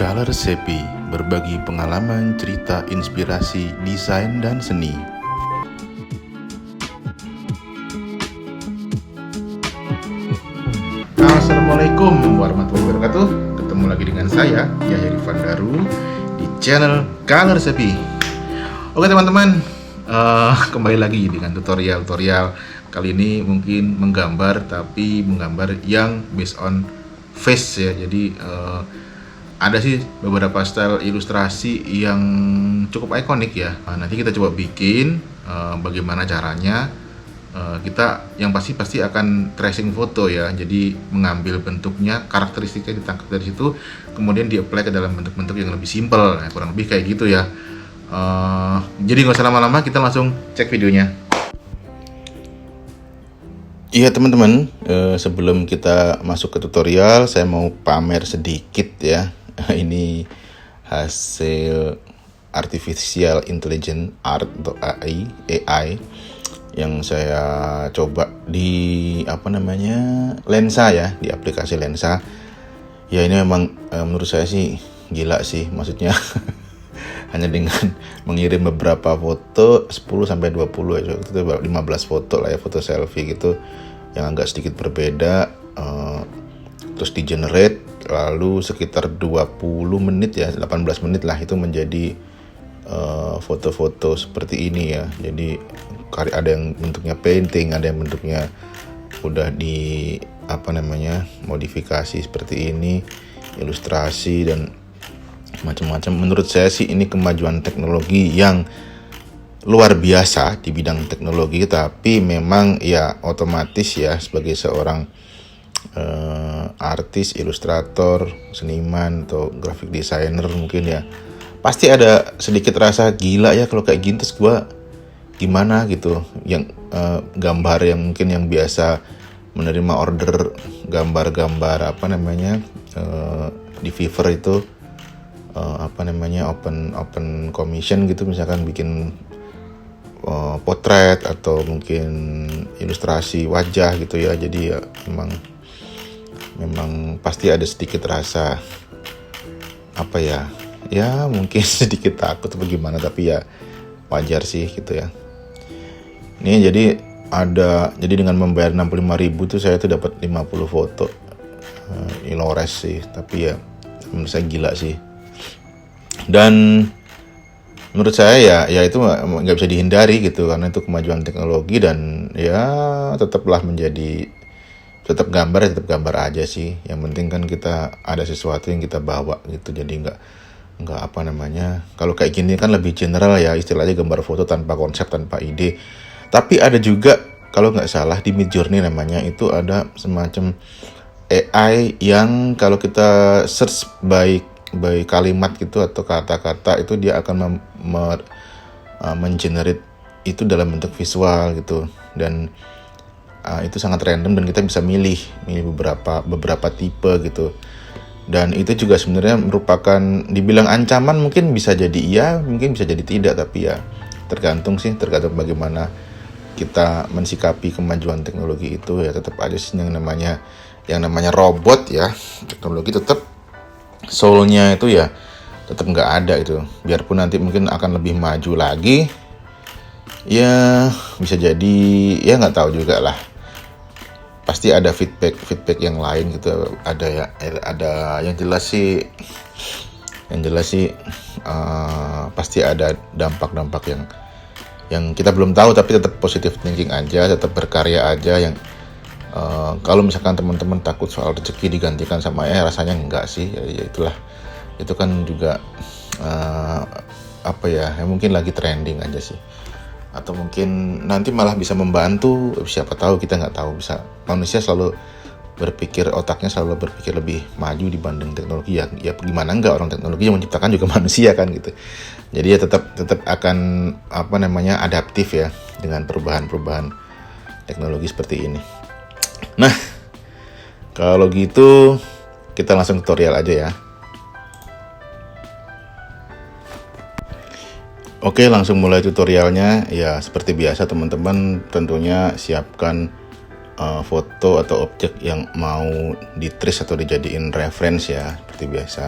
Color Sepi, berbagi pengalaman, cerita, inspirasi, desain, dan seni. Assalamualaikum warahmatullahi wabarakatuh. Ketemu lagi dengan saya, Yahya Rifan Daru, di channel Color Sepi. Oke teman-teman, kembali lagi dengan tutorial kali ini mungkin menggambar, tapi menggambar yang based on face ya. Jadi ada sih beberapa style ilustrasi yang cukup ikonik ya. Nanti kita coba bikin bagaimana caranya. Kita yang pasti akan tracing foto ya. Jadi mengambil bentuknya, karakteristiknya ditangkap dari situ, kemudian di-apply ke dalam bentuk-bentuk yang lebih simple. Kurang lebih kayak gitu ya. Jadi nggak usah lama-lama, kita langsung cek videonya. Iya teman-teman, sebelum kita masuk ke tutorial, saya mau pamer sedikit ya. Ini hasil artificial intelligence art atau AI yang saya coba di lensa ya, di aplikasi lensa. Ya ini memang menurut saya sih gila sih, maksudnya hanya dengan mengirim beberapa foto 10 sampai 20 ya, itu 15 foto lah ya, foto selfie gitu yang agak sedikit berbeda, terus di generate, lalu sekitar 20 menit ya, 18 menit lah itu menjadi foto-foto seperti ini ya. Jadi ada yang bentuknya painting, ada yang bentuknya udah di modifikasi seperti ini, ilustrasi dan macam-macam. Menurut saya sih ini kemajuan teknologi yang luar biasa di bidang teknologi, tapi memang ya otomatis ya sebagai seorang artis, ilustrator, seniman atau graphic designer mungkin ya pasti ada sedikit rasa gila ya kalau kayak gini, terus gue gimana gitu, yang gambar yang mungkin yang biasa menerima order gambar-gambar di Fiverr itu open commission gitu, misalkan bikin potret atau mungkin ilustrasi wajah gitu ya. Jadi ya memang pasti ada sedikit rasa ya mungkin sedikit takut atau gimana, tapi ya wajar sih gitu ya. Ini jadi dengan membayar 65.000 tuh saya tuh dapat 50 foto ilores sih, tapi ya menurut saya gila sih. Dan menurut saya ya itu nggak bisa dihindari gitu, karena itu kemajuan teknologi, dan ya tetap gambar aja sih. Yang penting kan kita ada sesuatu yang kita bawa gitu. Jadi nggak kalau kayak gini kan lebih general ya, istilahnya gambar foto tanpa konsep, tanpa ide. Tapi ada juga, kalau nggak salah di Midjourney namanya, itu ada semacam AI yang kalau kita search by kalimat gitu atau kata-kata, itu dia akan mengenerate itu dalam bentuk visual gitu. Dan itu sangat random, dan kita bisa milih beberapa tipe gitu. Dan itu juga sebenarnya merupakan dibilang ancaman, mungkin bisa jadi iya, mungkin bisa jadi tidak, tapi ya tergantung bagaimana kita mensikapi kemajuan teknologi itu ya. Tetap aja sih yang namanya robot ya, teknologi tetap soul-nya itu ya tetap nggak ada itu. Biarpun nanti mungkin akan lebih maju lagi, ya bisa jadi ya nggak tahu juga lah. Pasti ada feedback yang lain gitu. Ada yang jelas sih pasti ada dampak yang kita belum tahu, tapi tetap positive thinking aja, tetap berkarya aja. Yang kalau misalkan teman-teman takut soal rezeki digantikan sama rasanya enggak sih ya, itulah, itu kan juga mungkin lagi trending aja sih, atau mungkin nanti malah bisa membantu, siapa tahu, kita nggak tahu. Bisa, manusia selalu otaknya selalu berpikir lebih maju dibanding teknologi ya gimana enggak, orang teknologi yang menciptakan juga manusia kan gitu. Jadi ya tetap akan adaptif ya dengan perubahan teknologi seperti ini. Nah, kalau gitu kita langsung tutorial aja ya. Oke, langsung mulai tutorialnya. Ya seperti biasa teman-teman tentunya siapkan foto atau objek yang mau di trace atau dijadiin reference ya, seperti biasa.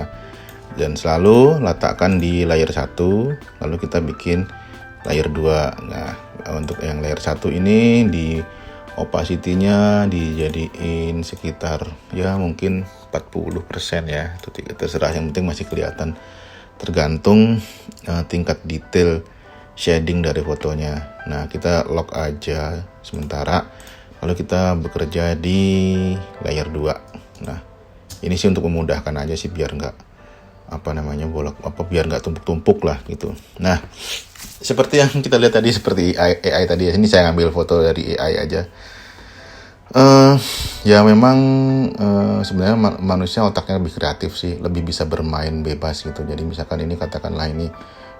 dan selalu letakkan di layer 1, lalu kita bikin layer 2. Nah, untuk yang layer 1 ini di opacity-nya dijadiin sekitar ya mungkin 40% ya, itu terserah, yang penting masih kelihatan, tergantung tingkat detail shading dari fotonya. Nah, kita lock aja sementara, lalu kita bekerja di layer 2. Nah, ini sih untuk memudahkan aja sih, biar nggak biar nggak tumpuk-tumpuk lah gitu. Nah, seperti yang kita lihat tadi, seperti AI tadi, ini saya ngambil foto dari AI aja. Ya memang sebenarnya manusia otaknya lebih kreatif sih, lebih bisa bermain bebas gitu. Jadi misalkan ini, katakanlah ini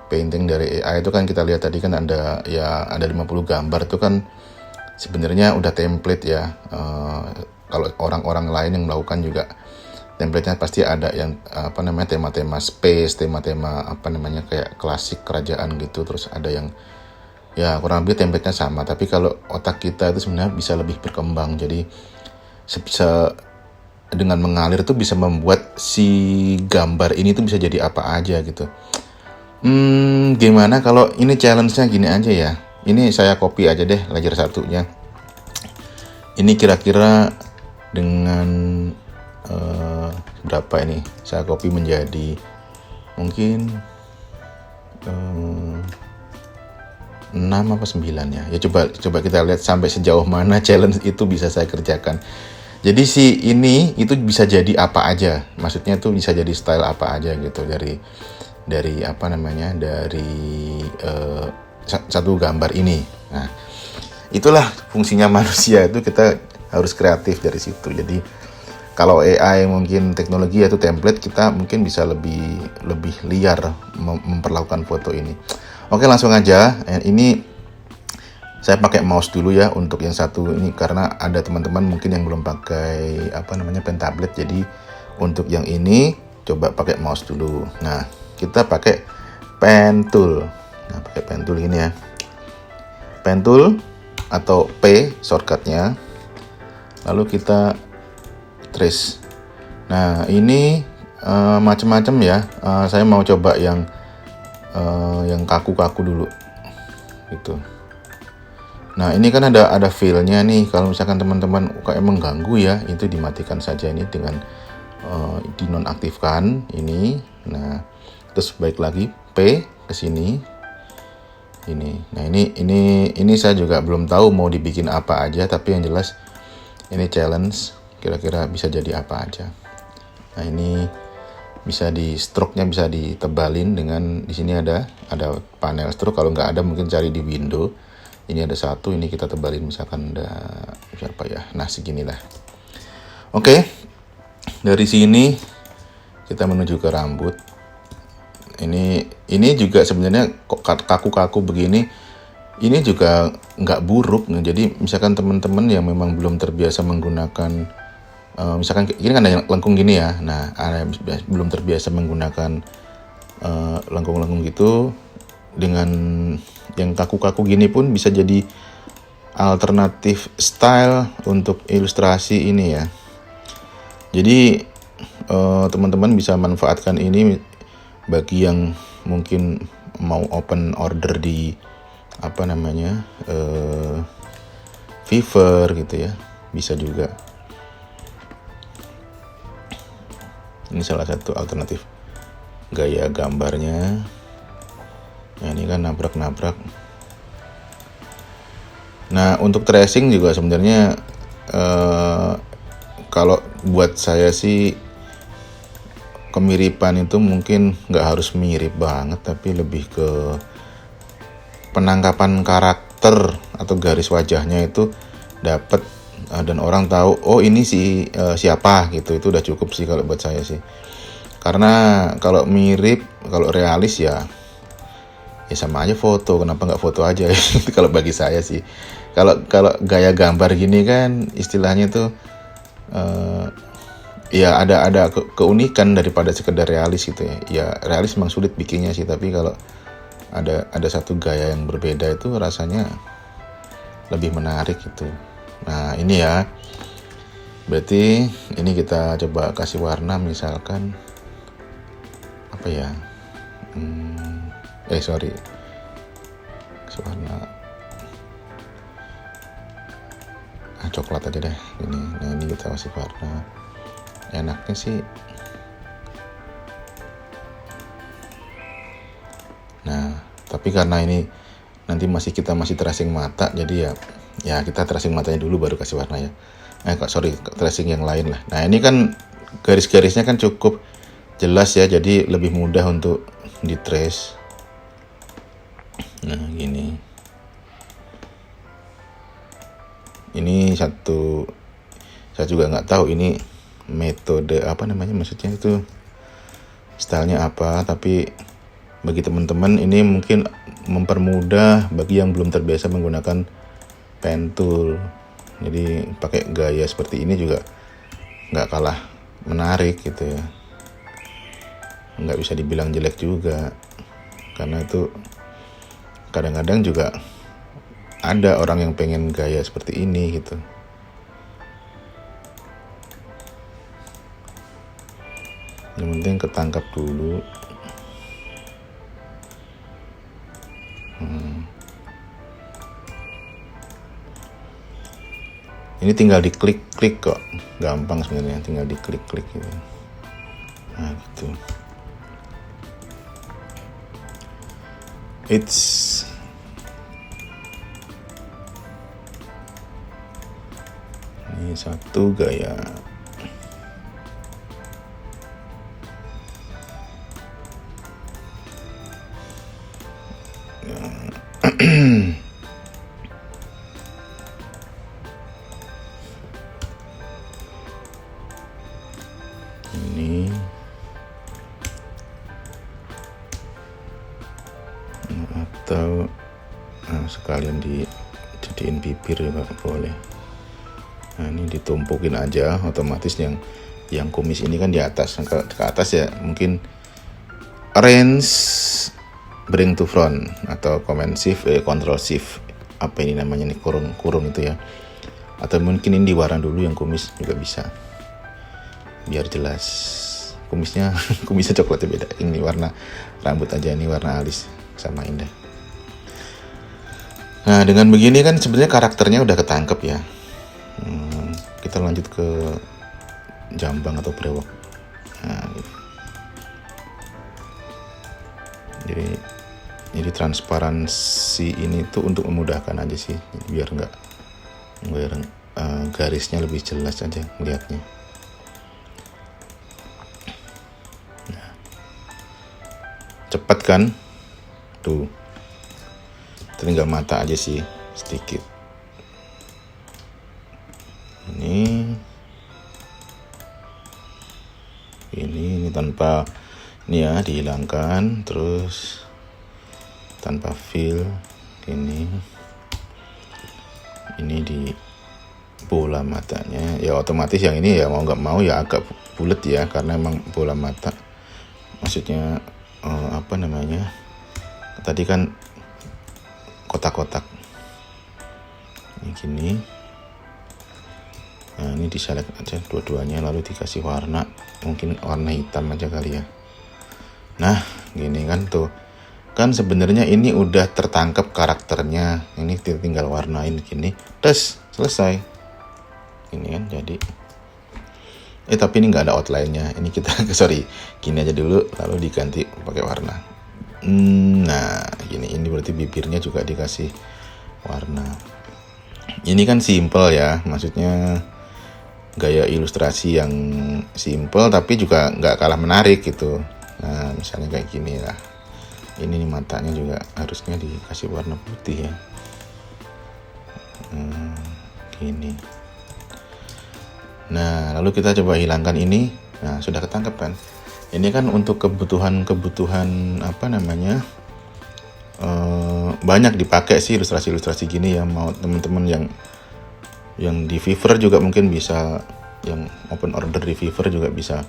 painting dari AI itu kan, kita lihat tadi kan ada 50 gambar itu kan sebenarnya udah template ya. Kalau orang-orang lain yang melakukan juga template-nya pasti ada yang tema-tema space, tema-tema kayak klasik kerajaan gitu. Terus ada yang ya kurang lebih template-nya sama, tapi kalau otak kita itu sebenarnya bisa lebih berkembang. Jadi bisa dengan mengalir tuh bisa membuat si gambar ini tuh bisa jadi apa aja gitu. Gimana kalau ini challenge-nya gini aja ya. Ini saya copy aja deh layer 1-nya. Ini kira-kira dengan berapa ini? Saya copy menjadi mungkin 6 apa 9 ya. Ya coba kita lihat sampai sejauh mana challenge itu bisa saya kerjakan. Jadi si ini itu bisa jadi apa aja. Maksudnya tuh bisa jadi style apa aja gitu dari satu gambar ini. Nah, itulah fungsinya manusia, itu kita harus kreatif dari situ. Jadi kalau AI mungkin teknologi yaitu template, kita mungkin bisa lebih liar memperlakukan foto ini. Oke, langsung aja. Ini saya pakai mouse dulu ya untuk yang satu ini, karena ada teman-teman mungkin yang belum pakai pen tablet. Jadi untuk yang ini coba pakai mouse dulu. Nah, kita pakai pen tool. Nah, pakai pen tool ini ya. Pen tool atau P shortcutnya. Lalu kita trace. Nah, ini macam-macam ya. Saya mau coba yang kaku-kaku dulu gitu. Nah, ini kan ada feel-nya nih. Kalau misalkan teman-teman kayak mengganggu ya, itu dimatikan saja ini dengan dinonaktifkan ini. Nah, terus balik lagi P ke sini. Ini. Nah, ini saya juga belum tahu mau dibikin apa aja, tapi yang jelas ini challenge, kira-kira bisa jadi apa aja. Nah, ini bisa di stroke-nya bisa ditebalin dengan, di sini ada panel stroke. Kalau nggak ada mungkin cari di window. Ini ada satu, ini kita tebalin misalkan ada berapa ya. Nah, seginilah. Oke. Dari sini kita menuju ke rambut. Ini juga sebenarnya kaku-kaku begini. Ini juga nggak buruk. Jadi misalkan teman-teman yang memang belum terbiasa menggunakan, misalkan ini kan ada lengkung gini ya. Nah, belum terbiasa menggunakan lengkung-lengkung gitu, dengan yang kaku-kaku gini pun bisa jadi alternatif style untuk ilustrasi ini ya. Jadi teman-teman bisa manfaatkan ini bagi yang mungkin mau open order di Fiverr gitu ya, bisa juga. Ini salah satu alternatif gaya gambarnya. Nah, ini kan nabrak-nabrak. Nah, untuk tracing juga sebenarnya kalau buat saya sih kemiripan itu mungkin nggak harus mirip banget, tapi lebih ke penangkapan karakter atau garis wajahnya itu dapat, dan orang tahu oh ini siapa gitu. Itu udah cukup sih kalau buat saya sih. Karena kalau mirip, kalau realis ya sama aja foto, kenapa nggak foto aja? Kalau bagi saya sih. Kalau gaya gambar gini kan istilahnya tuh ya ada keunikan daripada sekedar realis gitu ya. Ya realis memang sulit bikinnya sih, tapi kalau ada satu gaya yang berbeda itu rasanya lebih menarik gitu. Nah, ini ya. Berarti ini kita coba kasih warna misalkan. apa ya, sorry, warna coklat aja deh ini. Nah ini kita kasih warna, enaknya sih. Nah tapi karena ini nanti kita masih tracing mata, jadi ya kita tracing matanya dulu baru kasih warna ya. Tracing yang lain lah. Nah ini kan garis-garisnya kan cukup jelas ya, jadi lebih mudah untuk di trace. Nah gini, ini satu, saya juga nggak tahu ini metode apa namanya, maksudnya itu stylenya apa, tapi bagi teman-teman ini mungkin mempermudah bagi yang belum terbiasa menggunakan pen tool. Jadi pakai gaya seperti ini juga nggak kalah menarik gitu ya, nggak bisa dibilang jelek juga, karena itu kadang-kadang juga ada orang yang pengen gaya seperti ini gitu. Yang penting ketangkap dulu. Ini tinggal diklik-klik kok, gampang sebenarnya, tinggal diklik-klik gitu. Nah gitu. Ini satu gaya. Ini atau sekalian dijadiin bibir juga boleh. Nah ini ditumpukin aja, otomatis yang kumis ini kan di atas, ke atas ya mungkin arrange bring to front atau control shift apa ini namanya nih, kurung itu ya, atau mungkin ini diwarna dulu yang kumis juga bisa biar jelas kumisnya. Kumisnya coklatnya beda, ini warna rambut aja, ini warna alis, samain deh. Nah dengan begini kan sebenarnya karakternya udah ketangkep ya. Kita lanjut ke jambang atau brewok. Nah, gitu. Jadi transparansi ini tuh untuk memudahkan aja sih, biar garisnya lebih jelas aja melihatnya. Nah, cepat kan tuh, tinggal mata aja sih sedikit. Ini tanpa ini ya, dihilangkan, terus tanpa fill ini di bola matanya ya, otomatis yang ini ya mau nggak mau ya agak bulat ya, karena emang bola mata, maksudnya apa namanya, tadi kan kotak-kotak ini gini. Nah ini diselect aja dua-duanya, lalu dikasih warna, mungkin warna hitam aja kali ya. Nah gini kan tuh, kan sebenarnya ini udah tertangkap karakternya, ini tinggal warnain gini, terus selesai. Ini kan jadi tapi ini nggak ada outline-nya, ini kita gini aja dulu, lalu diganti pakai warna. Nah gini, ini berarti bibirnya juga dikasih warna. Ini kan simple ya, maksudnya gaya ilustrasi yang simple tapi juga nggak kalah menarik gitu. Nah misalnya kayak gini lah, ini nih matanya juga harusnya dikasih warna putih ya. Gini. Nah lalu kita coba hilangkan ini. Nah sudah ketangkep kan. Ini kan untuk kebutuhan apa namanya, banyak dipakai sih ilustrasi gini ya. Mau teman-teman yang di Fiverr juga mungkin bisa, yang open order di Fiverr juga bisa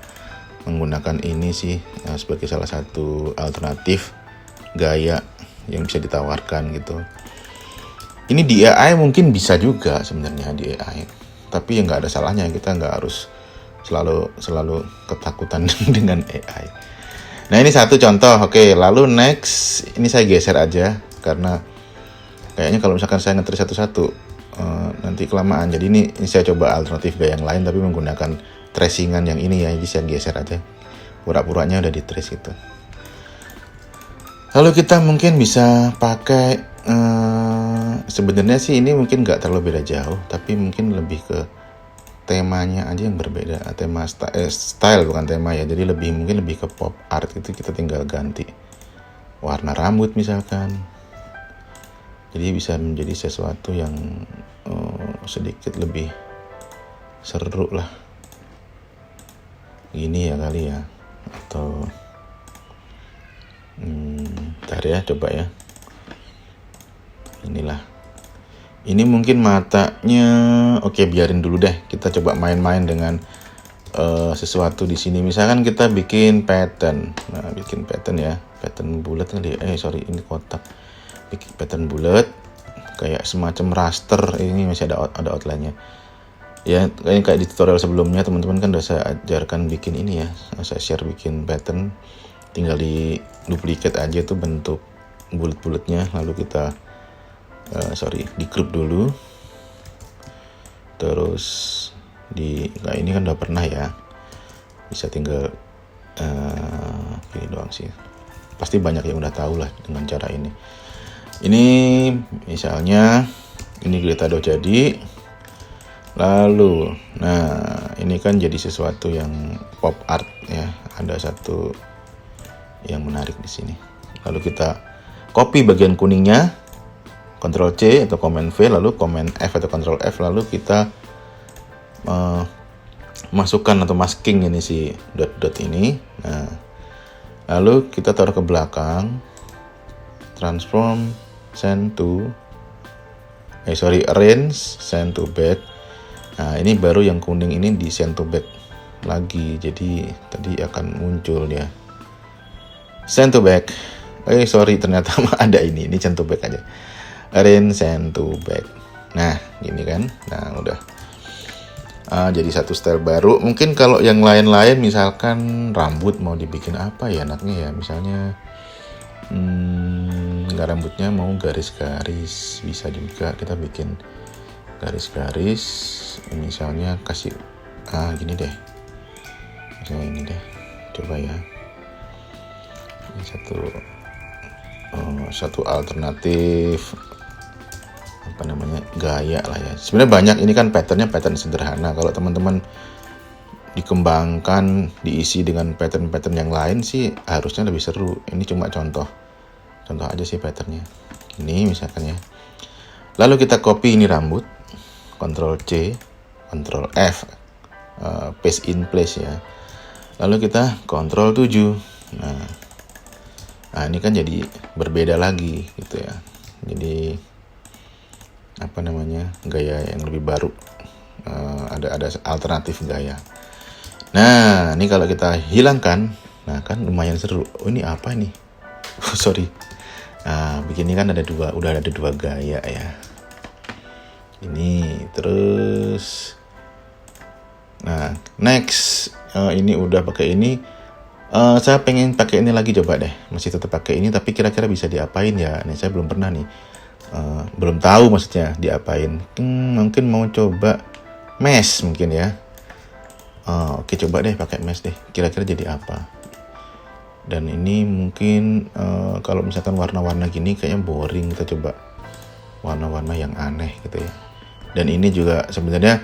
menggunakan ini sih sebagai salah satu alternatif gaya yang bisa ditawarkan gitu. Ini di AI mungkin bisa juga sebenarnya, di AI, tapi ya nggak ada salahnya, kita nggak harus selalu ketakutan dengan AI. Nah ini satu contoh. Oke, lalu next ini saya geser aja karena kayaknya kalau misalkan saya nge-trace satu-satu nanti kelamaan. Jadi ini saya coba alternatif gaya yang lain tapi menggunakan tracingan yang ini ya. Jadi saya geser aja. Pura-puranya udah di trace gitu. Lalu kita mungkin bisa pakai sebenarnya sih ini mungkin nggak terlalu beda jauh, tapi mungkin lebih ke temanya aja yang berbeda. Tema style bukan tema ya. Jadi mungkin lebih ke pop art itu, kita tinggal ganti warna rambut misalkan. Jadi bisa menjadi sesuatu yang sedikit lebih seru lah. Gini ya kali ya. Atau bentar ya, coba ya. Inilah. Ini mungkin matanya, oke biarin dulu deh. Kita coba main-main dengan sesuatu di sini. Misalkan kita bikin pattern. Nah, bikin pattern ya. Pattern bulat kali. Ini kotak. Bikin pattern bulat kayak semacam raster. Ini masih ada outline-nya. Ya, kayak di tutorial sebelumnya teman-teman kan udah saya ajarkan bikin ini ya. Saya share bikin pattern. Tinggal di duplicate aja tuh bentuk bulat-bulatnya, lalu kita di group dulu, terus ini kan udah pernah ya, bisa tinggal gini doang sih, pasti banyak yang udah tahu lah dengan cara ini. Ini misalnya ini kita udah jadi, lalu ini kan jadi sesuatu yang pop art ya, ada satu yang menarik di sini. Lalu kita copy bagian kuningnya, Ctrl C atau Command V, lalu Command F atau Ctrl F, lalu kita masukkan atau masking ini si dot ini. Nah, lalu kita taruh ke belakang, transform, arrange, send to back. Nah, ini baru yang kuning ini di send to back lagi, jadi tadi akan muncul dia. Send to back. Ternyata ada ini send to back aja. Arrange send to back. Nah, gini kan. Nah, udah. Jadi satu style baru. Mungkin kalau yang lain-lain misalkan rambut mau dibikin apa ya enaknya ya. Misalnya nggak rambutnya mau garis-garis, bisa juga kita bikin garis-garis. Misalnya kasih gini deh. Misalnya ini deh. Coba ya. Satu alternatif gaya lah ya. Sebenarnya banyak, ini kan pattern sederhana. Kalau teman-teman dikembangkan, diisi dengan pattern yang lain sih harusnya lebih seru. Ini cuma contoh aja sih patternnya. Ini misalkan ya. Lalu kita copy ini rambut, Ctrl C, Ctrl F, paste in place ya. Lalu kita Ctrl 7. Nah, ini kan jadi berbeda lagi gitu ya. Jadi gaya yang lebih baru. Ada alternatif gaya. Nah, ini kalau kita hilangkan, nah kan lumayan seru. Ini apa nih? Sorry. Nah, begini kan udah ada dua gaya ya. Ini terus. Nah, next ini udah pakai ini. Saya pengen pakai ini lagi, coba deh. Masih tetap pakai ini, tapi kira-kira bisa diapain ya? Nih saya belum pernah nih. Belum tahu maksudnya diapain. Mungkin mau coba mesh mungkin ya. Oke, coba deh pakai mesh deh. Kira-kira jadi apa? Dan ini mungkin kalau misalkan warna-warna gini kayaknya boring. Kita coba warna-warna yang aneh gitu ya. Dan ini juga sebenarnya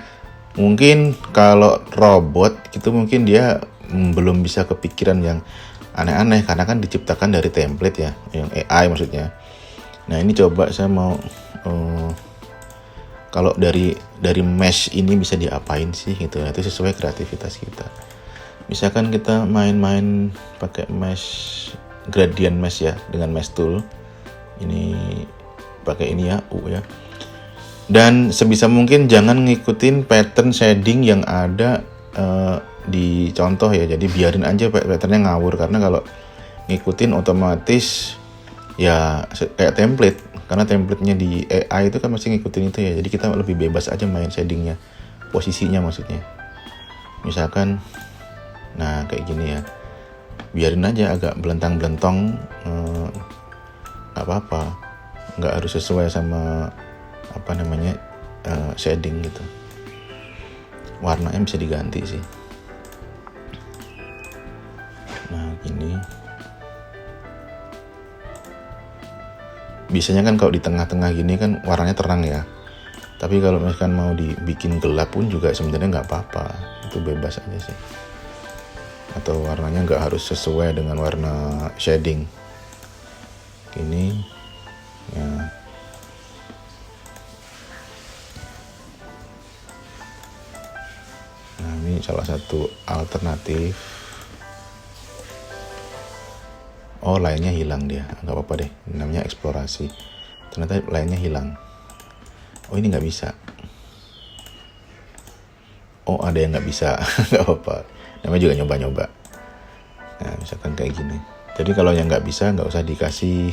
mungkin kalau robot itu mungkin dia belum bisa kepikiran yang aneh-aneh karena kan diciptakan dari template ya, yang AI maksudnya. Nah, ini coba saya mau kalau dari mesh ini bisa diapain sih gitu ya. Itu sesuai kreativitas kita. Misalkan kita main-main pakai mesh, gradient mesh ya, dengan mesh tool. Ini pakai ini ya, U ya. Dan sebisa mungkin jangan ngikutin pattern shading yang ada di contoh ya. Jadi biarin aja patternnya ngawur, karena kalau ngikutin otomatis ya kayak template, karena templatenya di AI itu kan masih ngikutin itu ya. Jadi kita lebih bebas aja main shadingnya, posisinya maksudnya. Misalkan nah kayak gini ya. biarin aja agak belentang-belentong, nggak apa-apa, nggak harus sesuai sama shading gitu. Warnanya bisa diganti sih. Nah gini, biasanya kan kalau di tengah-tengah gini kan warnanya terang ya, tapi kalau misalkan mau dibikin gelap pun juga sebenarnya nggak apa-apa, itu bebas aja sih. Atau warnanya nggak harus sesuai dengan warna shading gini ya. Nah ini salah satu alternatif. Oh lainnya hilang dia, nggak apa-apa deh, namanya eksplorasi. Ternyata lainnya hilang. Oh ini nggak bisa. Oh ada yang nggak bisa. Nggak apa-apa, namanya juga nyoba-nyoba. Nah misalkan kayak gini. Jadi kalau yang nggak bisa nggak usah dikasih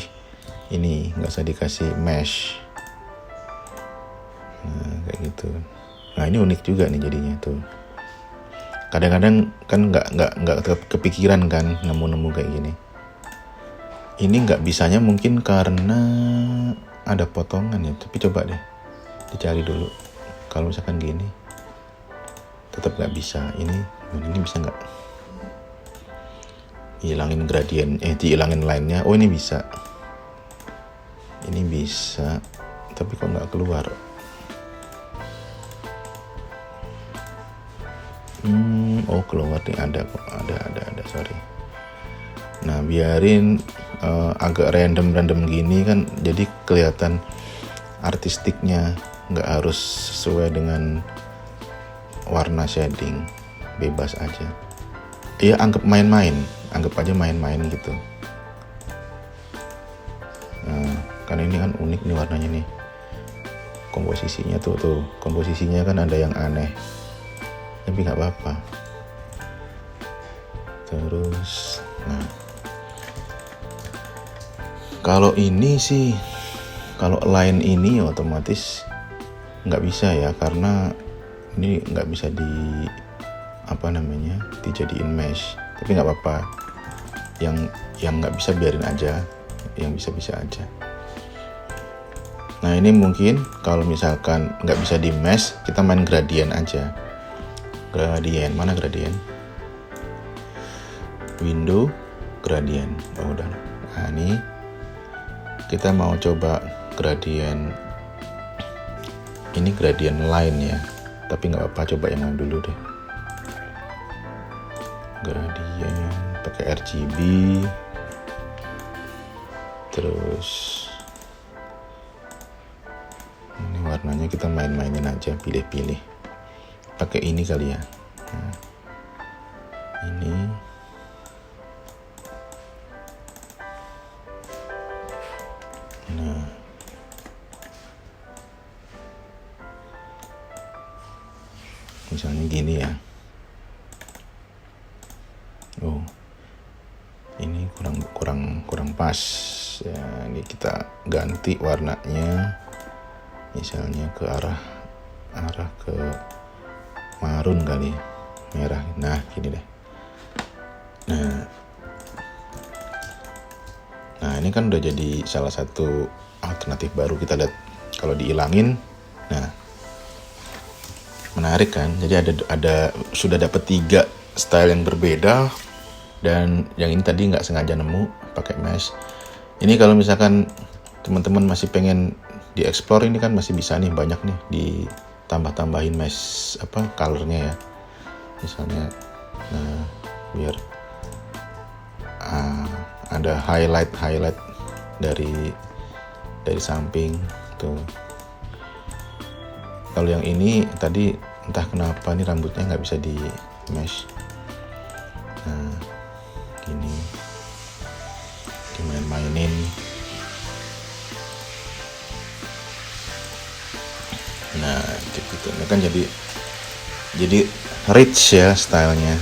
ini, nggak usah dikasih mesh. Nah kayak gitu. Nah ini unik juga nih jadinya tuh. Kadang-kadang kan nggak kepikiran kan nemu-nemu kayak gini. Ini nggak bisanya mungkin karena ada potongan ya, tapi coba deh dicari dulu. Kalau misalkan gini tetap nggak bisa. Ini bisa nggak? Hilangin gradien, dihilangin line-nya. Oh ini bisa, tapi kok nggak keluar. Oh keluar nih, ada kok, ada, sorry. Nah biarin agak random gini kan, jadi kelihatan artistiknya, nggak harus sesuai dengan warna shading, bebas aja. Ya anggap aja main-main gitu. Nah karena ini kan unik nih warnanya nih, komposisinya tuh komposisinya kan ada yang aneh, tapi nggak apa-apa. Terus nah kalau ini sih, kalau line ini otomatis nggak bisa ya, karena ini nggak bisa dijadiin mesh. Tapi nggak apa-apa, yang nggak bisa biarin aja, yang bisa aja. Nah ini mungkin kalau misalkan nggak bisa di mesh, kita main gradien aja. Gradien, mana gradien? Window, gradien. Oh udah. Nah ini kita mau coba gradien. Ini gradien line ya, tapi nggak apa-apa, coba yang dulu deh. Gradien pakai RGB, terus ini warnanya kita main-mainin aja, pilih-pilih. Pakai ini kali ya. Nah, ini misalnya gini ya. Oh ini kurang pas ya, ini kita ganti warnanya, misalnya ke arah ke marun kali, merah. Nah gini deh. Nah ini kan udah jadi salah satu alternatif baru. Kita lihat kalau diilangin, nah menarik kan. Jadi ada sudah dapat 3 style yang berbeda, dan yang ini tadi nggak sengaja nemu pakai mesh. Ini kalau misalkan teman-teman masih pengen dieksplor, ini kan masih bisa nih, banyak nih ditambah-tambahin mesh colornya ya. Misalnya biar ada highlight dari samping tuh. Kalau yang ini tadi entah kenapa nih rambutnya nggak bisa di mesh. Nah gini, dimain-mainin. Nah gitu. Ini kan jadi rich ya stylenya.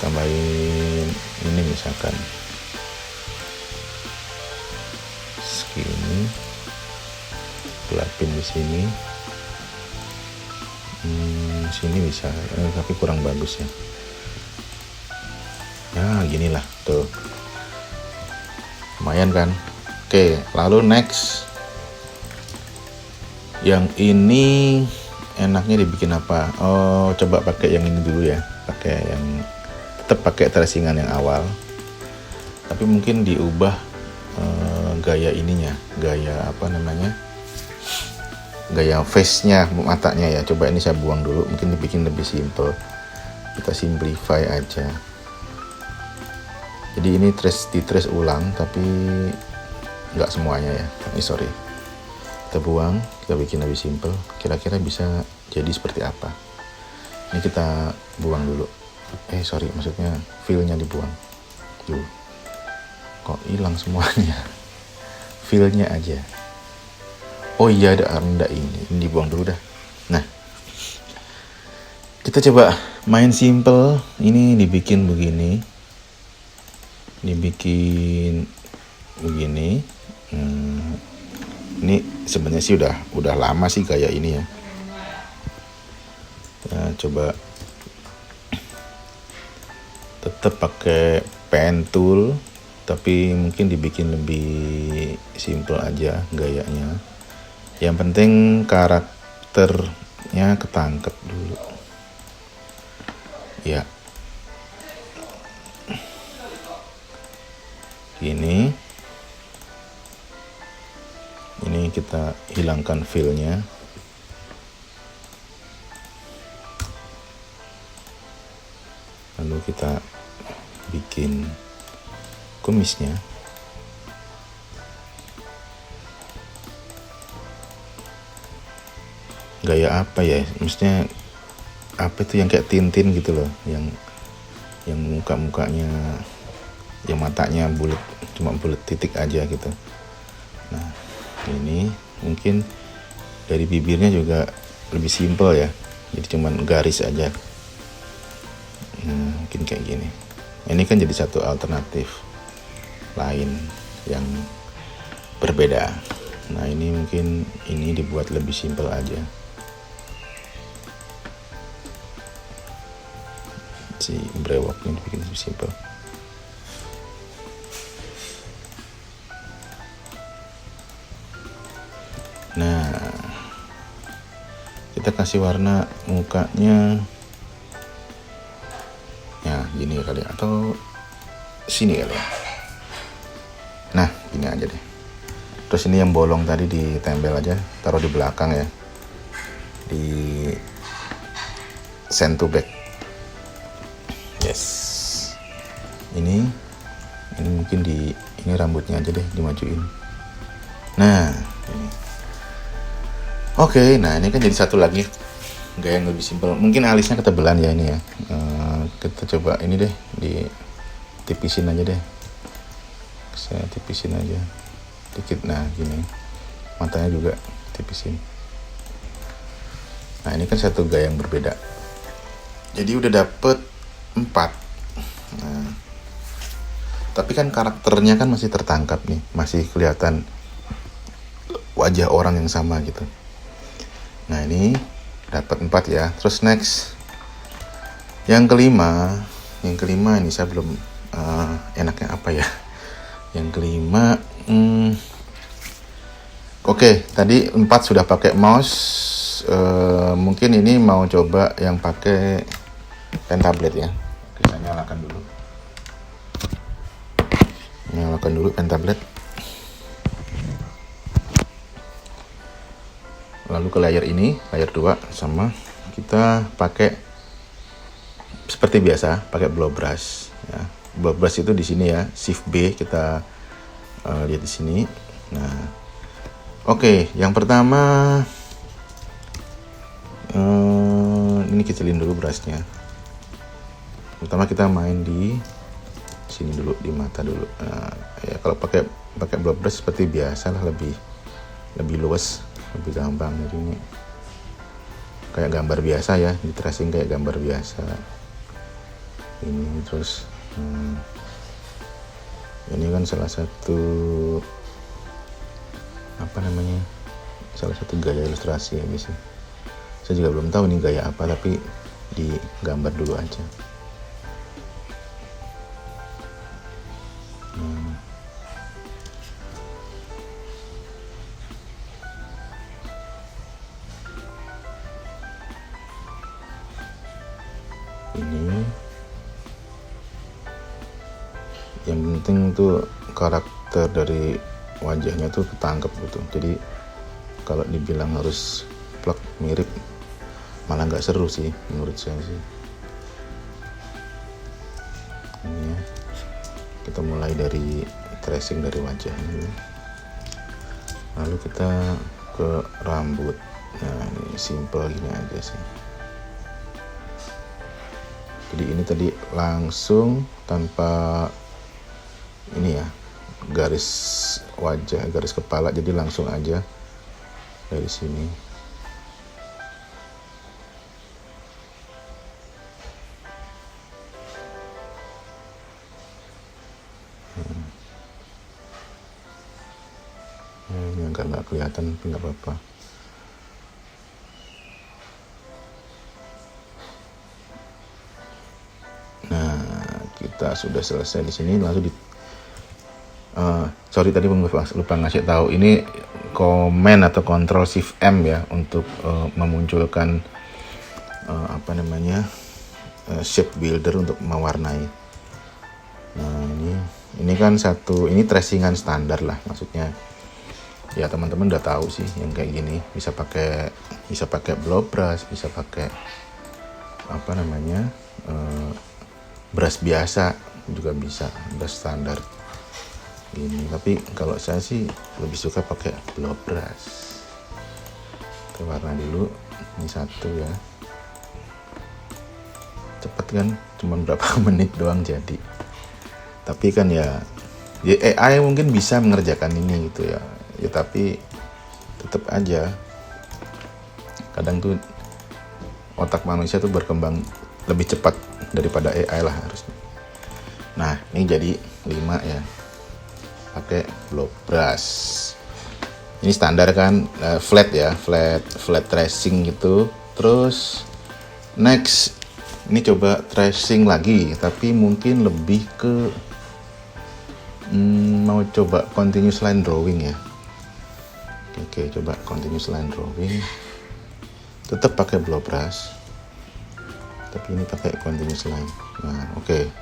Tambahin ini misalkan segini, gelapin di sini, sini bisa, tapi kurang bagus ya. Nah, ginilah tuh. Lumayan kan? Oke, lalu next. Yang ini enaknya dibikin apa? Oh, coba pakai yang ini dulu ya. Tetap pakai tracingan yang awal. Tapi mungkin diubah gaya ininya, gaya apa namanya? Gaya face-nya, matanya ya. Coba ini saya buang dulu, mungkin dibikin lebih simple. Kita simplify aja. Jadi ini di-trace ulang, tapi nggak semuanya ya. Sorry. Kita buang, kita bikin lebih simple. Kira-kira bisa jadi seperti apa? Ini kita buang dulu. Sorry, maksudnya feel-nya dibuang. Tuh. Kok hilang semuanya? Feel-nya aja. Oh iya, ada rendah ini dibuang dulu dah. Nah, kita coba main simple. Ini dibikin begini. Ini sebenarnya sih udah lama sih kayak ini ya. Nah, coba tetap pakai pen tool, tapi mungkin dibikin lebih simple aja gayanya. Yang penting karakternya ketangkep dulu ya. Ini kita hilangkan feel-nya. Lalu kita bikin kumisnya. Gaya apa ya? Maksudnya apa itu yang kayak Tintin gitu loh, yang muka-mukanya, yang matanya bulat, cuma bulat titik aja gitu. Nah, ini mungkin dari bibirnya juga lebih simple ya, jadi cuman garis aja. Mungkin kayak gini. Ini kan jadi satu alternatif lain yang berbeda. Nah, ini mungkin ini dibuat lebih simple aja. Si brewoknya dibikin lebih simple. Nah, kita kasih warna mukanya ya gini kali, atau sini kali ya. Nah, gini aja deh. Terus ini yang bolong tadi ditempel aja, taruh di belakang ya, di send to back. Yes. Ini mungkin ini rambutnya aja deh dimajuin. Nah, ini. Oke, nah ini kan jadi satu lagi gaya yang lebih simpel. Mungkin alisnya ketebelan ya ini ya. Kita coba ini deh, ditipisin aja deh. Saya tipisin aja dikit. Nah, gini. Matanya juga tipisin. Nah, ini kan satu gaya yang berbeda. Jadi udah dapet 4. Nah, tapi kan karakternya kan masih tertangkap nih, masih kelihatan wajah orang yang sama gitu. Nah, ini dapat 4 ya. Terus next, yang kelima ini saya belum enaknya apa ya. Yang kelima, oke, tadi 4 sudah pakai mouse. Mungkin ini mau coba yang pakai pen tablet ya. Oke, saya nyalakan dulu pen tablet. Lalu ke layar 2, sama kita pakai seperti biasa, pakai blow brush ya. Blow brush itu di sini ya, Shift B kita lihat di sini. Nah, oke, yang pertama ini kecilin dulu brushnya. Pertama kita main di sini dulu, di mata dulu. Nah, ya kalau pakai blow brush seperti biasa lah, lebih luas, lebih gampang. Jadi ini kayak gambar biasa ya, di tracing kayak gambar biasa. Ini terus ini kan salah satu gaya ilustrasi aja sih. Saya juga belum tahu ini gaya apa, tapi digambar dulu aja. Yang penting tuh karakter dari wajahnya tuh ketangkep gitu. Jadi kalau dibilang harus plek mirip malah nggak seru sih menurut saya sih. Ini ya. Kita mulai dari tracing dari wajah ini. Lalu kita ke rambut. Nah ini simple gini aja sih. Jadi ini tadi langsung tanpa ini ya, garis wajah, garis kepala, jadi langsung aja dari sini. Ini agak nggak kelihatan, tapi nggak apa-apa. Nah, kita sudah selesai di sini. Lalu sorry tadi lupa ngasih tahu. Ini Command atau Control Shift M ya untuk memunculkan shape builder untuk mewarnai. Nah ini kan ini tracingan standar lah, maksudnya ya teman-teman udah tahu sih yang kayak gini. Bisa pakai blow brush, bisa pakai brush biasa juga bisa, brush standar ini. Tapi kalau saya sih lebih suka pakai blow brush. Kita warna dulu, ini satu ya, cepet kan, cuman berapa menit doang jadi. Tapi kan ya AI mungkin bisa mengerjakan ini gitu ya, tapi tetap aja kadang tuh otak manusia tuh berkembang lebih cepat daripada AI lah harusnya. Nah ini jadi 5 ya, pakai blow brush. Ini standar kan, flat ya, flat tracing gitu. Terus next ini coba tracing lagi, tapi mungkin lebih ke mau coba continuous line drawing ya. Oke, coba continuous line drawing, tetap pakai blow brush, tapi ini pakai continuous line. Nah oke,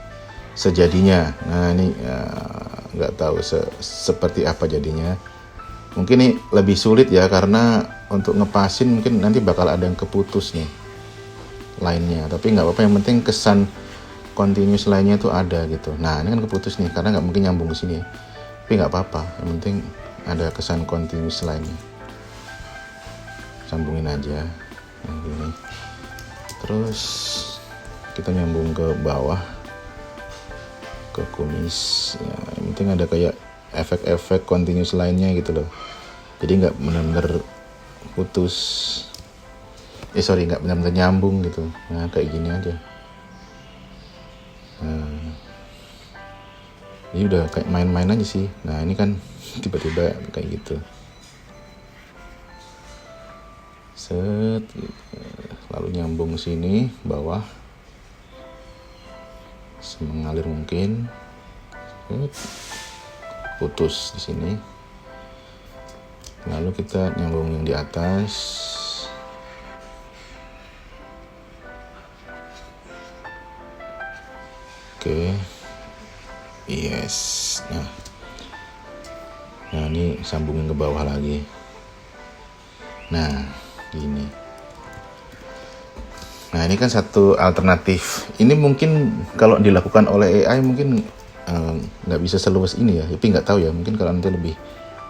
sejadinya. Nah ini nggak tahu seperti apa jadinya. Mungkin ini lebih sulit ya, karena untuk ngepasin mungkin nanti bakal ada yang keputus nih line-nya. Tapi nggak apa-apa, yang penting kesan continuous line-nya itu ada gitu. Nah ini kan keputus nih karena nggak mungkin nyambung ke sini, tapi nggak apa-apa, yang penting ada kesan continuous line-nya. Sambungin aja nah gini. Terus kita nyambung ke bawah, ke kumis ya, yang penting ada kayak efek-efek continuous line-nya gitu loh. Jadi nggak benar-benar putus, nggak benar-benar nyambung gitu. Nah kayak gini aja. Nah, ini udah kayak main-main aja sih. Nah ini kan tiba-tiba kayak gitu. Set gitu. Lalu nyambung sini bawah, semengalir mungkin. Set. Putus di sini. Lalu kita nyambung yang di atas. Oke. Yes. Nah ini sambungin ke bawah lagi. Nah gini. Nah ini kan satu alternatif. Ini mungkin kalau dilakukan oleh AI mungkin nggak bisa seluas ini ya. Tapi nggak tahu ya, mungkin kalau nanti lebih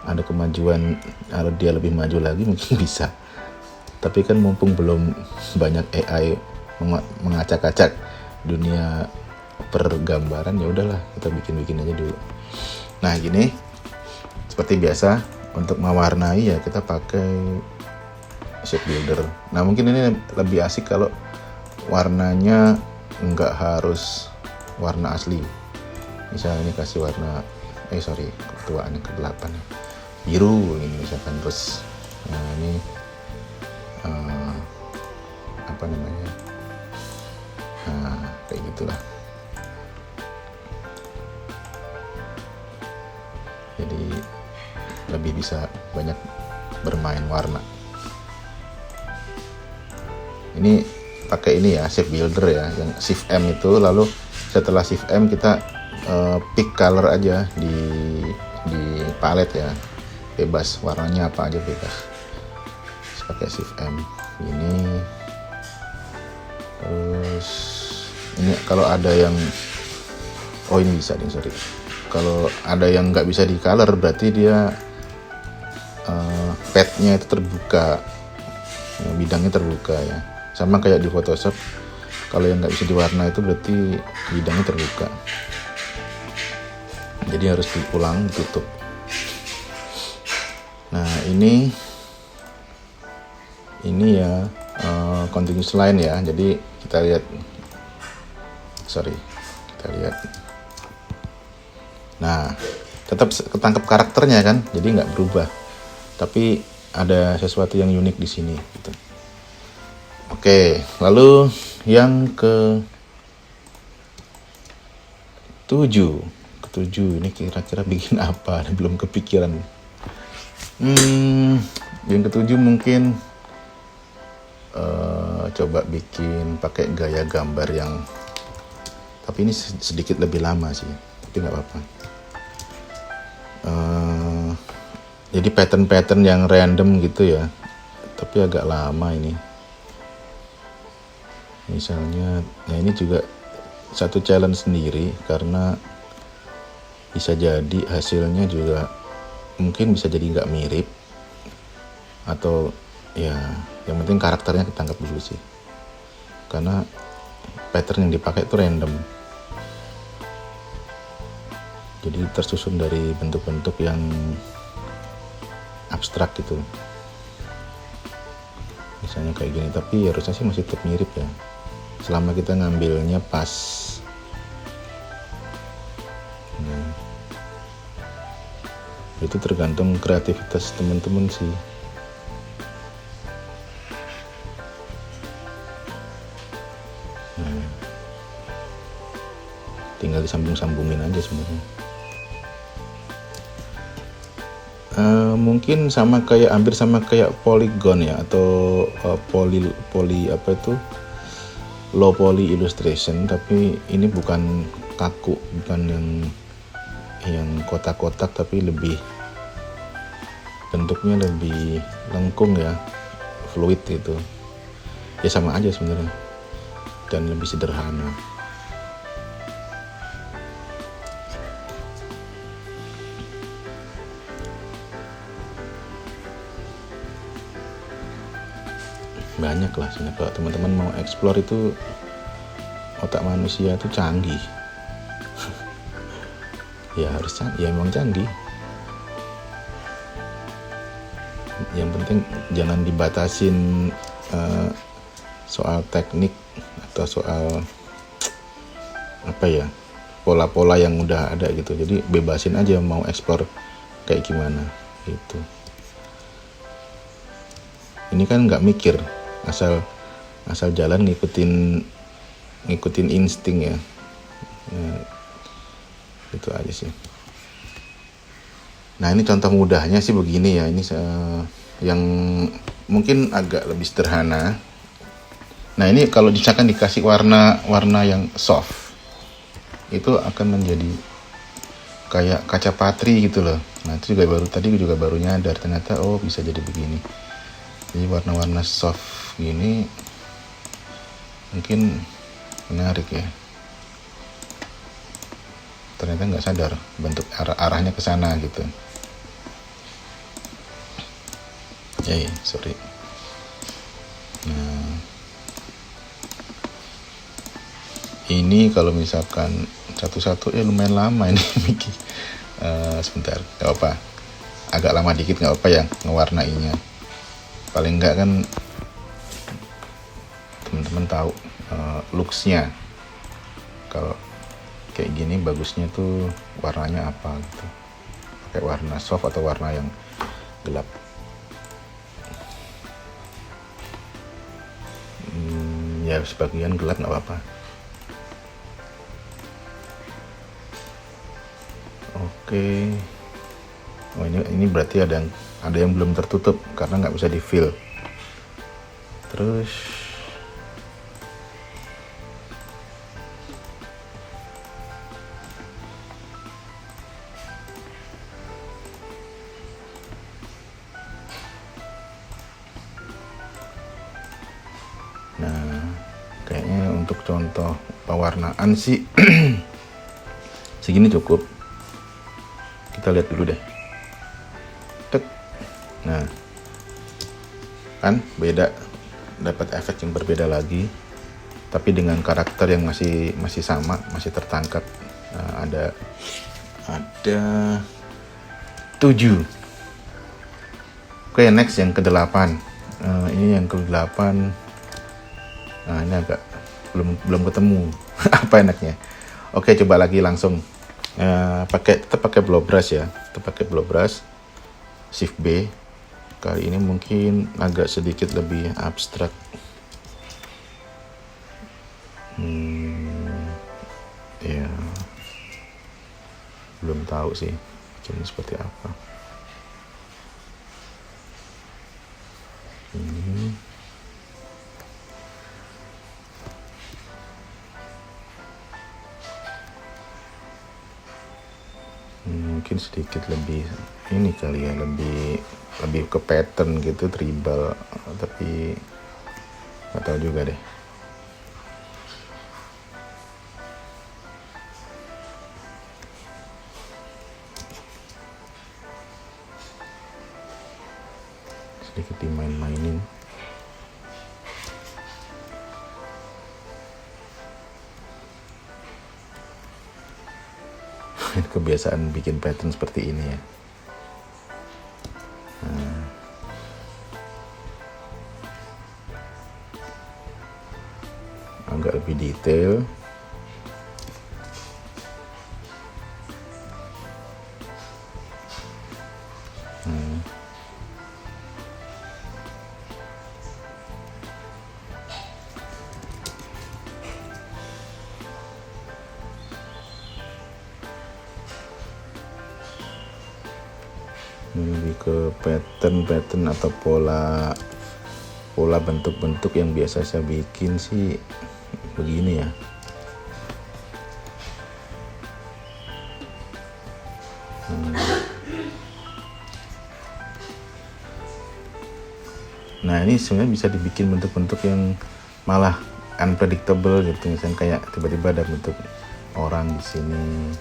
ada kemajuan, kalau dia lebih maju lagi mungkin bisa. Tapi kan mumpung belum banyak AI mengacak-acak dunia pergambaran, ya udahlah kita bikin aja dulu. Nah gini, seperti biasa untuk mewarnai ya kita pakai shape builder. Nah mungkin ini lebih asik kalau warnanya nggak harus warna asli. Misalnya ini kasih warna ketuaan yang ke-8 biru ini misalkan. Terus nah ini kayak gitulah. Jadi lebih bisa banyak bermain warna. Ini pakai ini ya, shape builder ya, yang Shift M itu. Lalu setelah Shift M kita pick color aja di palette ya, bebas warnanya apa aja bebas. Pakai Shift M ini. Terus ini kalau ada yang ini bisa nih, sorry. Kalau ada yang nggak bisa di color berarti dia padnya itu terbuka, bidangnya terbuka ya. Sama kayak di Photoshop, kalau yang nggak bisa diwarna itu berarti bidangnya terbuka. Jadi harus diulang, ditutup. Nah ini ya continuous line ya. Jadi kita lihat, kita lihat. Nah tetap ketangkep karakternya kan, jadi nggak berubah. Tapi ada sesuatu yang unik di sini. Gitu. Oke, lalu yang ketujuh ini kira-kira bikin apa? Belum kepikiran. Yang ketujuh mungkin coba bikin pakai gaya gambar yang, tapi ini sedikit lebih lama sih, tapi nggak apa-apa. Jadi pattern yang random gitu ya, tapi agak lama ini. Misalnya, ini juga satu challenge sendiri karena bisa jadi hasilnya juga mungkin bisa jadi nggak mirip, atau ya yang penting karakternya ketangkap dulu sih, karena pattern yang dipakai itu random, jadi tersusun dari bentuk-bentuk yang abstrak gitu, misalnya kayak gini, tapi harusnya sih masih tetap mirip ya selama kita ngambilnya pas. Itu tergantung kreativitas teman-teman sih. Tinggal disambung-sambungin aja sebenarnya. Mungkin hampir sama kayak polygon ya, atau poly apa itu, low poly illustration, tapi ini bukan kaku, bukan yang kotak-kotak, tapi lebih bentuknya lebih lengkung ya, fluid gitu ya, sama aja sebenarnya dan lebih sederhana. Banyak lah sebenarnya, kalau teman-teman mau explore itu, otak manusia itu canggih. Ya harus canggih, ya emang canggih. Yang penting jangan dibatasin soal teknik atau soal apa ya, pola-pola yang udah ada gitu. Jadi bebasin aja mau explore kayak gimana gitu. Ini kan nggak mikir, asal jalan ngikutin insting ya. Itu aja sih. Nah ini contoh mudahnya sih begini ya. Ini yang mungkin agak lebih sederhana. Nah ini kalau misalkan dikasih warna yang soft, itu akan menjadi kayak kaca patri gitu loh. Nah itu juga baru nyadar ternyata bisa jadi begini. Jadi warna-warna soft gini mungkin menarik ya. Ternyata nggak sadar bentuk arahnya ke sana gitu. Sorry. Nah, ini kalau misalkan satu-satu lumayan lama ini mikir. Sebentar, nggak apa. Agak lama dikit nggak apa ya ngewarnainya. Paling nggak kan teman-teman tahu looks-nya. Kalau kayak gini bagusnya tuh warnanya apa gitu. Pakai warna soft atau warna yang gelap. Ya sebagian gelap nggak apa-apa. Oke. Ini berarti ada yang belum tertutup karena nggak bisa di fill. Terus untuk contoh pewarnaan sih segini cukup. Kita lihat dulu deh. Tek. Nah, kan beda, dapat efek yang berbeda lagi, tapi dengan karakter yang masih sama, masih tertangkap. Nah, ada 7. Oke, next yang ke-8. Ini yang ke-8. Nah, ini agak belum ketemu apa enaknya. Oke, coba lagi langsung. Tetap pakai blow brush ya. Tetap pakai blow brush. Shift B. Kali ini mungkin agak sedikit lebih abstrak. Ya. Belum tahu sih bikinnya seperti apa. Ini mungkin sedikit lebih ini kali ya, lebih ke pattern gitu, tribal, tapi nggak tahu juga deh. Sedikit dimain-mainin. Kebiasaan bikin pattern seperti ini ya. Agak lebih detail. Lebih ke pattern atau pola bentuk-bentuk yang biasa saya bikin sih begini ya. Nah, ini sebenarnya bisa dibikin bentuk-bentuk yang malah unpredictable gitu, misalnya kayak tiba-tiba ada bentuk orang di sini,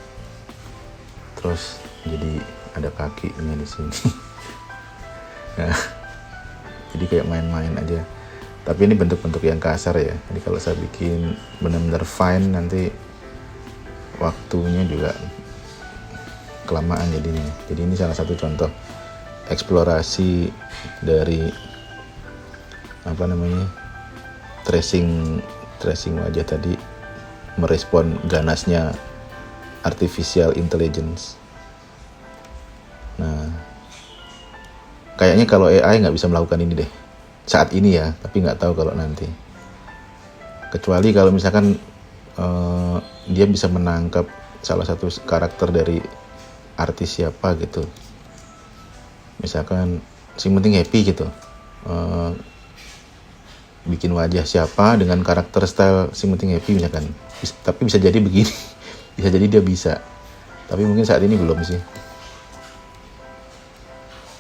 terus jadi ada kakinya di sini. Nah, jadi kayak main-main aja. Tapi ini bentuk-bentuk yang kasar ya. Jadi kalau saya bikin benar-benar fine, nanti waktunya juga kelamaan jadinya. Jadi ini salah satu contoh eksplorasi dari tracing wajah tadi, merespon ganasnya artificial intelligence. Nah, kayaknya kalau AI nggak bisa melakukan ini deh saat ini ya, tapi nggak tahu kalau nanti. Kecuali kalau misalkan dia bisa menangkap salah satu karakter dari artis siapa gitu, misalkan sing penting happy gitu, bikin wajah siapa dengan karakter style sing penting happy misalkan. Tapi bisa jadi begini, bisa jadi dia bisa, tapi mungkin saat ini belum sih.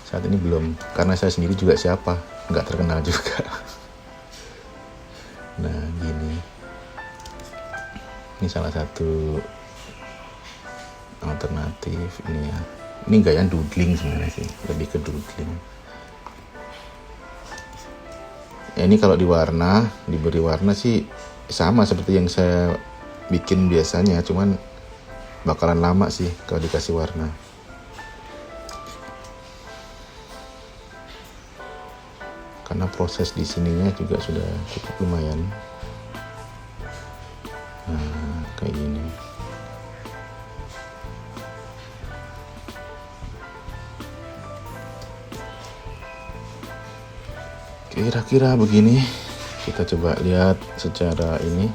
Saat ini belum, karena saya sendiri juga siapa, nggak terkenal juga. Nah, gini. Ini salah satu alternatif ini ya. Ini gaya doodling sebenarnya sih, lebih ke doodling. Ya, ini kalau diberi warna sih sama seperti yang saya bikin biasanya, cuman bakalan lama sih kalau dikasih warna. Karena proses di sininya juga sudah cukup lumayan. Nah, kayak gini. Kira-kira begini. Kita coba lihat secara ini.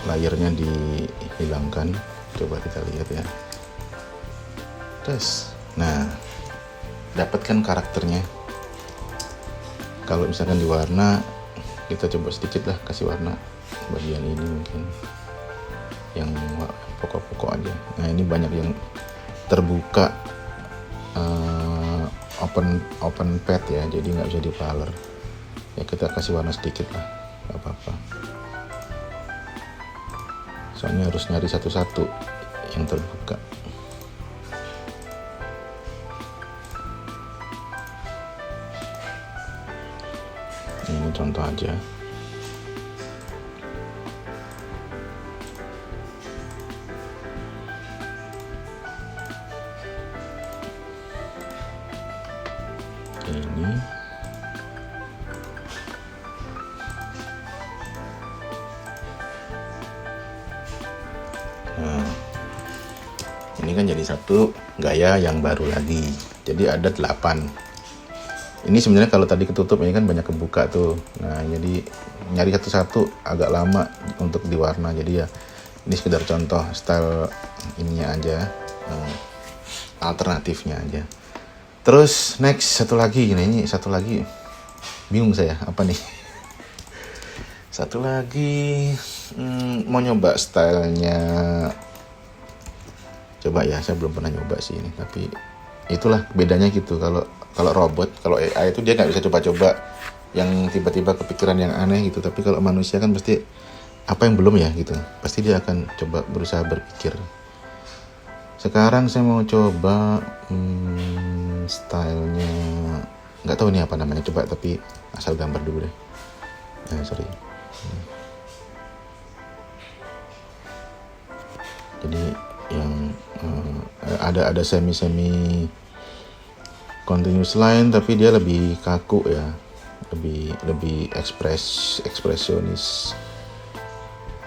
Layernya dihilangkan. Coba kita lihat ya. Tes. Nah, dapatkan karakternya. Kalau misalkan di warna, kita coba sedikit lah kasih warna bagian ini, mungkin yang pokok-pokok aja. Nah, ini banyak yang terbuka, open pad ya, jadi nggak bisa di color. Ya kita kasih warna sedikit lah, nggak apa-apa. Soalnya harus nyari satu-satu yang terbuka. Ini contoh aja. Ini ini kan jadi satu gaya yang baru lagi. Jadi ada 8. Ini sebenarnya kalau tadi ketutup ini kan banyak kebuka tuh. Nah, jadi nyari satu-satu agak lama untuk diwarna. Jadi ya ini sekedar contoh style ininya aja, alternatifnya aja. Terus next satu lagi ini satu lagi bingung saya apa nih. Satu lagi mau nyoba stylenya. Coba ya, saya belum pernah nyoba sih ini, tapi itulah bedanya gitu. Kalau robot, kalau AI itu dia nggak bisa coba-coba yang tiba-tiba kepikiran yang aneh gitu. Tapi kalau manusia kan pasti apa yang belum ya gitu, pasti dia akan coba berusaha berpikir. Sekarang saya mau coba stylenya, nggak tahu ini apa namanya, coba tapi asal gambar dulu deh. Sorry. Jadi yang ada semi continuous line, tapi dia lebih kaku ya, lebih ekspresionis,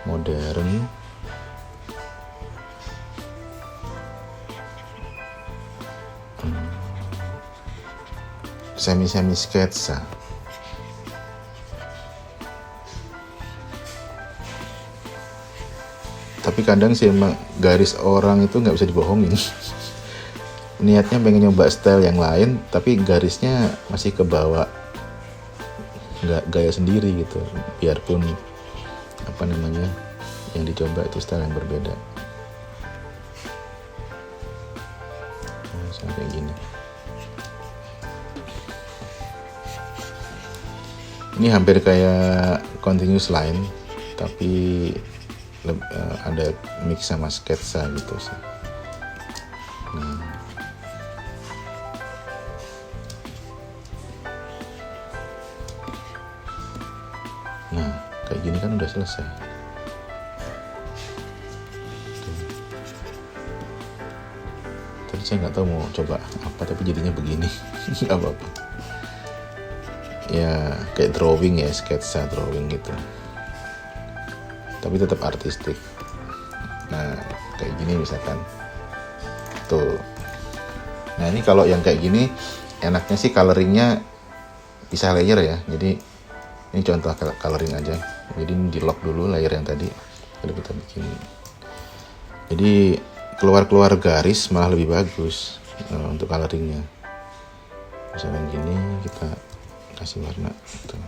modern. Semi sketsa. Tapi kadang sih emang garis orang itu nggak bisa dibohongin. Niatnya pengen nyoba style yang lain, tapi garisnya masih kebawa nggak gaya sendiri gitu. Biarpun apa namanya yang dicoba itu style yang berbeda. Nah, kayak gini. Ini hampir kayak continuous line, tapi ada mix sama sketsa gitu sih. Nah, kayak gini kan udah selesai. Tadi saya nggak tahu mau coba apa, tapi jadinya begini. Nggak apa-apa. Ya kayak drawing ya, sketsa drawing gitu. Tapi tetap artistik. Nah, kayak gini misalkan. Tuh. Nah, ini kalau yang kayak gini enaknya sih coloringnya bisa layer ya. Jadi ini contoh coloring aja. Jadi ini di lock dulu layer yang tadi. Lalu kita bikin. Jadi keluar garis malah lebih bagus untuk coloringnya. Misalnya gini kita kasih warna gitu.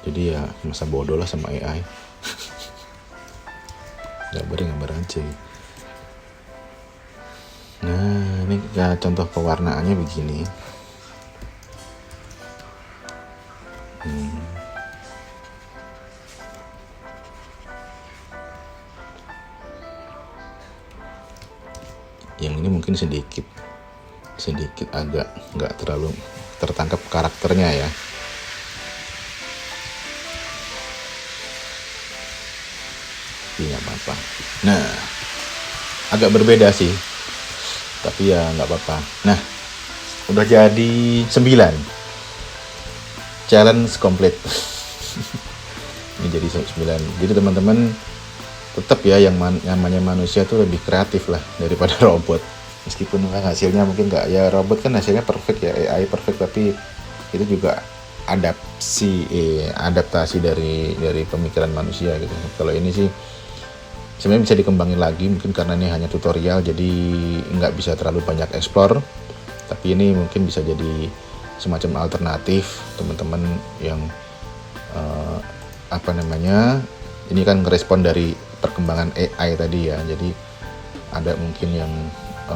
Jadi ya masa bodoh lah sama AI. Gambar aja. Nah, ini ya, contoh pewarnaannya begini. Yang ini mungkin sedikit agak nggak terlalu tertangkap karakternya ya. Nggak apa-apa. Nah, agak berbeda sih, tapi ya nggak apa-apa. Nah, udah jadi 9. Challenge complete. Ini jadi 9. Jadi teman-teman tetap ya yang namanya manusia tuh lebih kreatif lah daripada robot. Meskipun hasilnya mungkin nggak, ya robot kan hasilnya perfect ya, AI perfect, tapi itu juga adaptasi dari pemikiran manusia gitu. Kalau ini sih sebenarnya bisa dikembangin lagi, mungkin karena ini hanya tutorial jadi nggak bisa terlalu banyak explore, tapi ini mungkin bisa jadi semacam alternatif teman-teman yang ini kan ngerespon dari perkembangan AI tadi ya. Jadi ada mungkin yang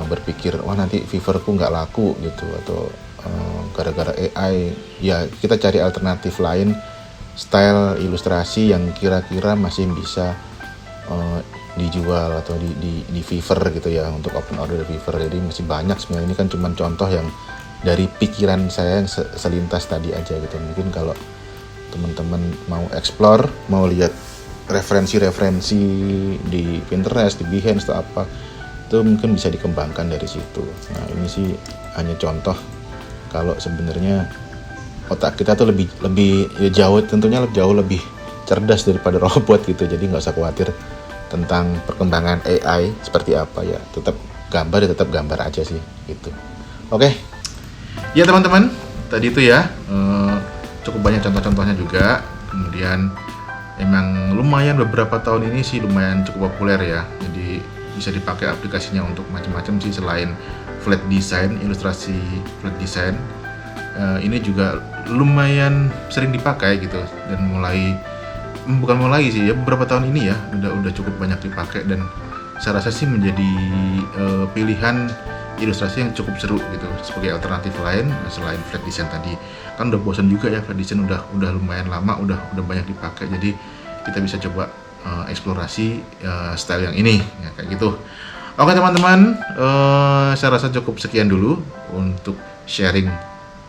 berpikir wah nanti Fiverrku nggak laku gitu, atau gara-gara AI. Ya kita cari alternatif lain, style ilustrasi yang kira-kira masih bisa dijual atau di Fiverr gitu ya, untuk open order di Fiverr. Jadi masih banyak sebenarnya. Ini kan cuma contoh yang dari pikiran saya yang selintas tadi aja gitu. Mungkin kalau teman-teman mau explore, mau lihat referensi-referensi di Pinterest, di Behance atau apa, itu mungkin bisa dikembangkan dari situ. Nah ini sih hanya contoh kalau sebenarnya otak kita tuh lebih ya jauh, tentunya jauh lebih cerdas daripada robot gitu. Jadi nggak usah khawatir tentang perkembangan AI seperti apa ya. Tetap gambar aja sih gitu. Oke. Ya teman-teman, tadi itu ya cukup banyak contoh-contohnya juga. Kemudian emang lumayan beberapa tahun ini sih lumayan cukup populer ya. Jadi bisa dipakai aplikasinya untuk macam-macam sih, selain flat design, ilustrasi flat design. Ini juga lumayan sering dipakai gitu, dan bukan mulai sih ya, beberapa tahun ini ya udah cukup banyak dipakai, dan saya rasa sih menjadi pilihan ilustrasi yang cukup seru gitu sebagai alternatif lain selain flat design tadi. Kan udah bosan juga ya flat design, udah lumayan lama, udah banyak dipakai. Jadi kita bisa coba eksplorasi style yang ini ya, kayak gitu. Oke teman-teman, saya rasa cukup sekian dulu untuk sharing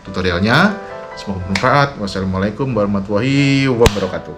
tutorialnya. Semoga bermanfaat. Wassalamualaikum warahmatullahi wabarakatuh.